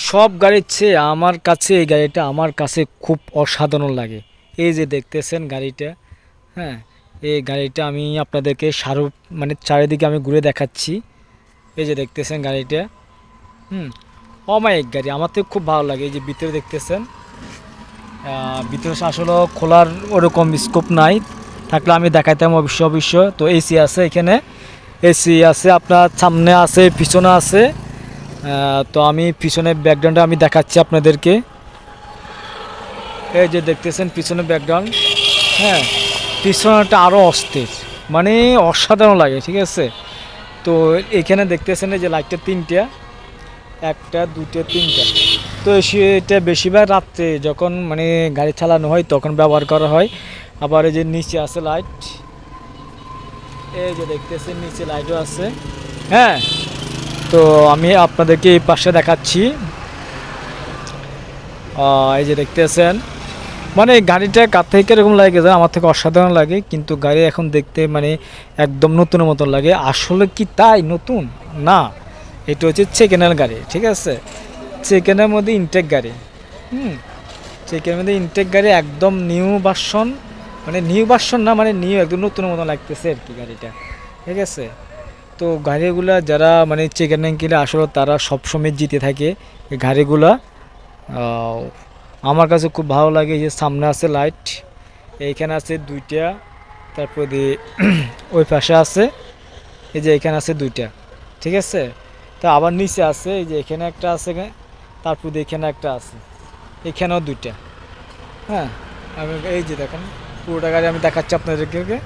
সব গাড়ির চেয়ে আমার কাছে এই গাড়িটা আমার কাছে খুব অসাধারণ লাগে। এই যে দেখতেছেন গাড়িটা, হ্যাঁ, এই গাড়িটা আমি আপনাদেরকে মানে চারিদিকে আমি ঘুরে দেখাচ্ছি। এই যে দেখতেছেন গাড়িটা, অমায়িক গাড়ি, আমার তো খুব ভালো লাগে। এই যে ভিতরে দেখতেছেন, ভিতরে আসলে খোলার ওরকম স্কোপ নাই, থাকলে আমি দেখাইতাম অবশ্য। তো এসি আছে এখানে, এসি আছে, আপনার সামনে আছে, পিছনে আছে। তো আমি পিছনের ব্যাকগ্রাউন্ডটা আমি দেখাচ্ছি আপনাদেরকে। এই যে দেখতেছেন পিছনের ব্যাকগ্রাউন্ড, হ্যাঁ, পিছনটা আরও অস্থির, মানে অসাধারণ লাগে, ঠিক আছে। তো এখানে দেখতেছেন এই যে লাইটটা তিনটা, একটা দুটো তিনটা। তো এটা বেশিরভাগ রাত্রে যখন মানে গাড়ি চালানো হয় তখন ব্যবহার করা হয়। আবার এই যে নিচে আছে লাইট, এই যে দেখতেছেন নিচে লাইটও আছে, হ্যাঁ। তো আমি আপনাদেরকে এই পাশে দেখাচ্ছি। এই যে দেখতেছেন, মানে গাড়িটা কার থেকে এরকম লাগে যায়, আমার থেকে অসাধারণ লাগে, কিন্তু গাড়ি এখন দেখতে মানে একদম নতুনের মতন লাগে। আসলে কি তাই নতুন না, এটা হচ্ছে সেকেন্ড গাড়ি, ঠিক আছে। সেকেন্ডের মধ্যে ইনটেক গাড়ি, সেকেন্ডের মধ্যে ইনটেক গাড়ি, একদম নিউ ভার্সন, মানে নিউ ভার্সন না, মানে নিউ একদম নতুনের মতন লাগতেছে আর কি গাড়িটা, ঠিক আছে। তো গাড়িগুলা যারা মানে সেকেন্ড হ্যান্ড কিনে আসলে তারা সবসময় জিতে থাকে এই গাড়িগুলা। আমার কাছে খুব ভালো লাগে। যে সামনে আছে লাইট, এইখানে আছে দুইটা, তারপর দিয়ে ওই পাশে আছে, এই যে এখানে আছে দুইটা, ঠিক আছে। তো আবার নিচে আছে, এই যে এখানে একটা আছে, তারপর দিয়ে এখানে একটা আছে, এখানেও দুইটা, হ্যাঁ। আমি এই যে দেখেন পুরোটা গাড়ি আমি দেখাচ্ছি আপনাদেরকে।